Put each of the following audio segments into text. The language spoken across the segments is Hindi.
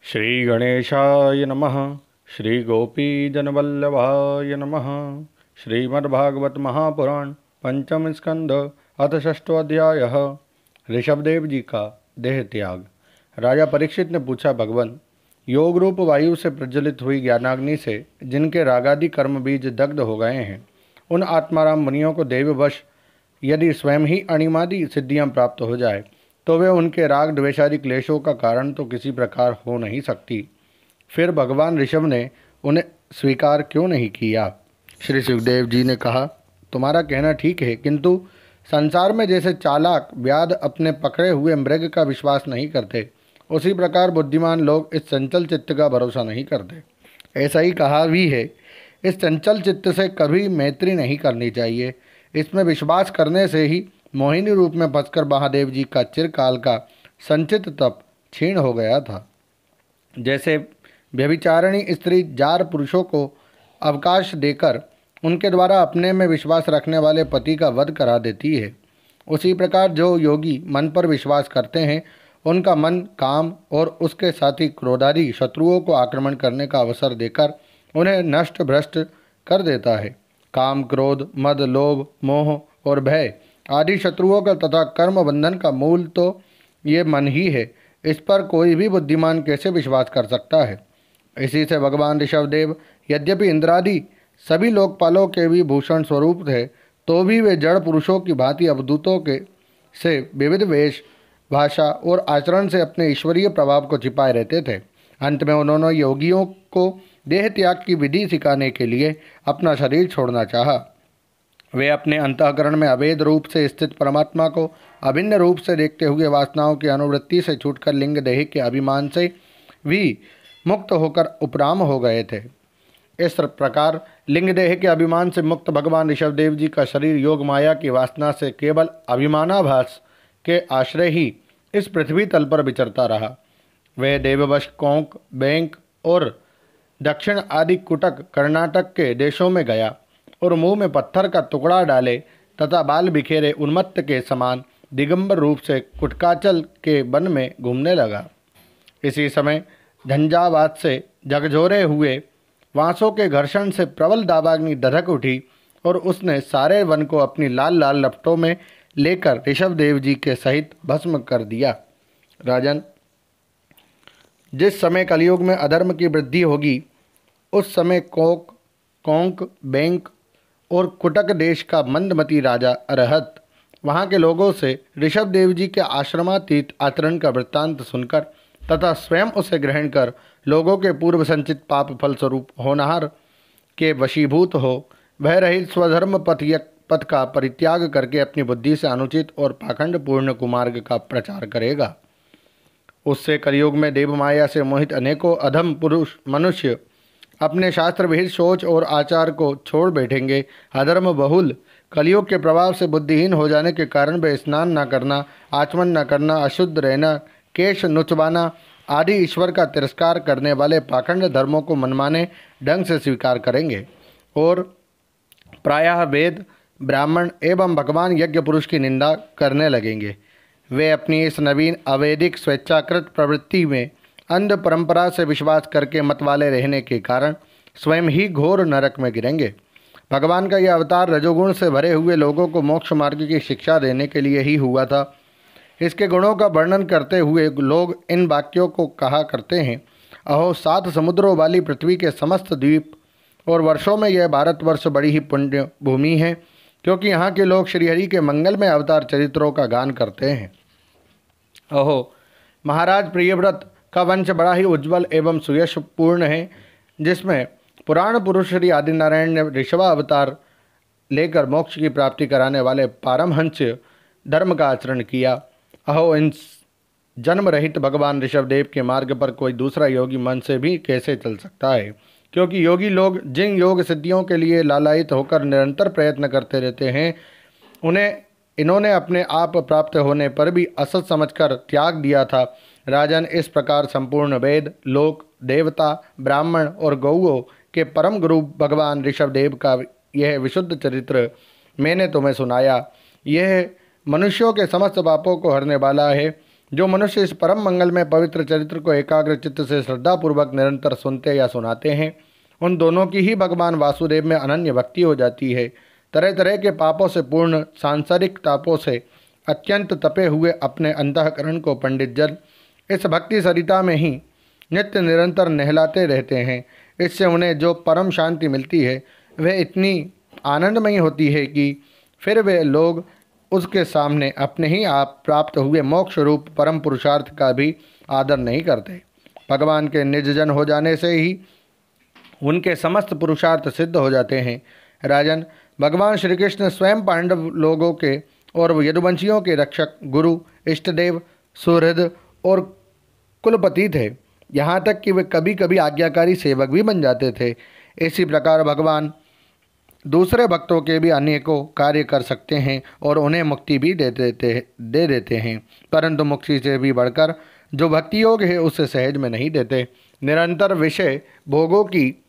श्री गणेशाय नमः। श्री गोपीजनवल्लभाय नमः। श्रीमद्भागवत महापुराण पंचम स्कंध अथ षष्ठोऽध्यायः। ऋषभदेव जी का देह त्याग। राजा परीक्षित ने पूछा, भगवान, योग रूप वायु से प्रज्वलित हुई ज्ञानाग्नि से जिनके रागादि कर्म बीज दग्ध हो गए हैं, उन आत्माराम मुनियों को देववश यदि स्वयं ही अणिमादि सिद्धियां प्राप्त हो जाए तो वे उनके राग द्वेषादि क्लेशों का कारण तो किसी प्रकार हो नहीं सकती। फिर भगवान ऋषभ ने उन्हें स्वीकार क्यों नहीं किया? श्री सुखदेव जी ने कहा, तुम्हारा कहना ठीक है, किंतु संसार में जैसे चालाक व्याध अपने पकड़े हुए मृग का विश्वास नहीं करते, उसी प्रकार बुद्धिमान लोग इस चंचल चित्त का भरोसा नहीं करते। ऐसा ही कहा भी है, इस चंचल चित्त से कभी मैत्री नहीं करनी चाहिए। इसमें विश्वास करने से ही मोहिनी रूप में फंसकर महादेव जी का चिरकाल का संचित तप क्षीण हो गया था। जैसे व्यभिचारिणी स्त्री जार पुरुषों को अवकाश देकर उनके द्वारा अपने में विश्वास रखने वाले पति का वध करा देती है, उसी प्रकार जो योगी मन पर विश्वास करते हैं उनका मन काम और उसके साथी क्रोधादि शत्रुओं को आक्रमण करने का अवसर देकर उन्हें नष्ट भ्रष्ट कर देता है। काम, क्रोध, मद, लोभ, मोह और भय आदि शत्रुओं का तथा कर्म बंधन का मूल तो ये मन ही है। इस पर कोई भी बुद्धिमान कैसे विश्वास कर सकता है? इसी से भगवान ऋषभदेव यद्यपि इंद्रादि सभी लोकपालों के भी भूषण स्वरूप थे, तो भी वे जड़ पुरुषों की भांति अवधूतों के से विविध वेश, भाषा और आचरण से अपने ईश्वरीय प्रभाव को छिपाए रहते थे। अंत में उन्होंने योगियों को देह त्याग की विधि सिखाने के लिए अपना शरीर छोड़ना चाहा। वे अपने अंतःकरण में अभेद रूप से स्थित परमात्मा को अभिन्न रूप से देखते हुए वासनाओं की अनुवृत्ति से छूटकर लिंग देह के अभिमान से भी मुक्त होकर उपराम हो गए थे। इस प्रकार लिंग देह के अभिमान से मुक्त भगवान ऋषभदेव जी का शरीर योग माया की वासना से केवल अभिमानाभास के आश्रय ही इस पृथ्वी तल पर विचरता रहा। वह देववश कोंक, बैंक और दक्षिण आदि कुटक कर्नाटक के देशों में गया और मुंह में पत्थर का टुकड़ा डाले तथा बाल बिखेरे उन्मत्त के समान दिगंबर रूप से कुटकाचल के वन में घूमने लगा। इसी समय झंझावात से झकझोरे हुए वांसों के घर्षण से प्रबल दावाग्नि दधक उठी और उसने सारे वन को अपनी लाल लाल लपटों में लेकर ऋषभदेव जी के सहित भस्म कर दिया। राजन, जिस समय कलयुग में अधर्म की वृद्धि होगी, उस समय कोंक, बैंक और कुटक देश का मंदमती राजा अरहत वहाँ के लोगों से ऋषभदेव जी के आश्रमातीत आचरण का वृत्तांत सुनकर तथा स्वयं उसे ग्रहण कर लोगों के पूर्व संचित पाप फल स्वरूप होनहार के वशीभूत हो भय रहित स्वधर्म पथ का परित्याग करके अपनी बुद्धि से अनुचित और पाखंडपूर्ण कुमार्ग का प्रचार करेगा। उससे कलयुग में देवमाया से मोहित अनेकों अधम पुरुष मनुष्य अपने शास्त्र विहित सोच और आचार को छोड़ बैठेंगे। अधर्म बहुल कलयुग के प्रभाव से बुद्धिहीन हो जाने के कारण वे स्नान न करना, आचमन न करना, अशुद्ध रहना, केश नुचवाना आदि ईश्वर का तिरस्कार करने वाले पाखंड धर्मों को मनमाने ढंग से स्वीकार करेंगे और प्रायः वेद, ब्राह्मण एवं भगवान यज्ञ पुरुष की निंदा करने लगेंगे। वे अपनी इस नवीन अवैदिक स्वेच्छाकृत प्रवृत्ति में अंध परंपरा से विश्वास करके मत वाले रहने के कारण स्वयं ही घोर नरक में गिरेंगे। भगवान का यह अवतार रजोगुण से भरे हुए लोगों को मोक्ष मार्ग की शिक्षा देने के लिए ही हुआ था। इसके गुणों का वर्णन करते हुए लोग इन वाक्यों को कहा करते हैं, अहो 7 समुद्रों वाली पृथ्वी के समस्त द्वीप और वर्षों में यह भारतवर्ष बड़ी ही पुण्य भूमि है, क्योंकि यहाँ के लोग श्रीहरि के मंगलमय अवतार चरित्रों का गान करते हैं। अहो महाराज प्रियव्रत का वंश बड़ा ही उज्ज्वल एवं सुयशपूर्ण है, जिसमें पुराण पुरुष श्री आदिनारायण ने ऋषभा अवतार लेकर मोक्ष की प्राप्ति कराने वाले पारमहंस धर्म का आचरण किया। अहो इन जन्म रहित भगवान ऋषभदेव के मार्ग पर कोई दूसरा योगी मन से भी कैसे चल सकता है? क्योंकि योगी लोग जिन योग सिद्धियों के लिए लालायित होकर निरंतर प्रयत्न करते रहते हैं, उन्हें इन्होंने अपने आप प्राप्त होने पर भी असत समझकर त्याग दिया था। राजन, इस प्रकार संपूर्ण वेद, लोक, देवता, ब्राह्मण और गौओं के परम गुरु भगवान ऋषभदेव का यह विशुद्ध चरित्र मैंने तुम्हें सुनाया। यह मनुष्यों के समस्त पापों को हरने वाला है जो मनुष्य इस परम मंगल में पवित्र चरित्र को एकाग्र चित्त से श्रद्धापूर्वक निरंतर सुनते या सुनाते हैं, उन दोनों की ही भगवान वासुदेव में अनन्य भक्ति हो जाती है। तरह तरह के पापों से पूर्ण सांसारिक तापों से अत्यंत तपे हुए अपने अंतःकरण को पंडित जन इस भक्ति सरिता में ही नित्य निरंतर नहलाते रहते हैं। इससे उन्हें जो परम शांति मिलती है वह इतनी आनंदमयी होती है कि फिर वे लोग उसके सामने अपने ही आप प्राप्त हुए मोक्ष रूप परम पुरुषार्थ का भी आदर नहीं करते। भगवान के निज जन हो जाने से ही उनके समस्त पुरुषार्थ सिद्ध हो जाते हैं। राजन, भगवान श्री कृष्ण स्वयं पांडव लोगों के और यदुवंशियों के रक्षक, गुरु, इष्टदेव, सुहृद और कुलपति थे। यहाँ तक कि वे कभी कभी आज्ञाकारी सेवक भी बन जाते थे। इसी प्रकार भगवान दूसरे भक्तों के भी अनेकों कार्य कर सकते हैं और उन्हें मुक्ति भी दे देते हैं, परंतु मुक्ति से भी बढ़कर जो भक्ति योग है उसे सहज में नहीं देते। निरंतर विषय भोगों की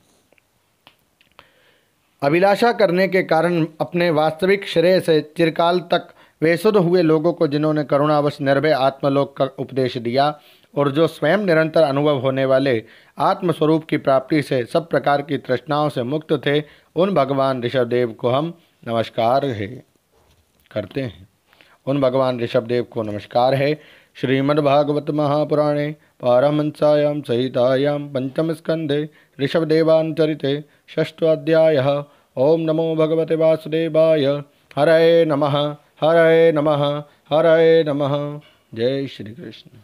अभिलाषा करने के कारण अपने वास्तविक श्रेय से चिरकाल तक वे शुद्ध हुए लोगों को, जिन्होंने करुणावश निर्भय आत्मलोक का उपदेश दिया और जो स्वयं निरंतर अनुभव होने वाले आत्मस्वरूप की प्राप्ति से सब प्रकार की तृष्णाओं से मुक्त थे, उन भगवान ऋषभदेव को हम नमस्कार करते हैं। उन भगवान ऋषभदेव को नमस्कार है। श्रीमद्भागवत महापुराणे पारमहंस्यां संहितायां पंचम स्कंधे ऋषभदेवांचरिते षष्ठोऽध्यायः। ओम नमो भगवते वासुदेवाय। हरये नमः, हरये नमः, हरये नमः। जय श्री कृष्ण।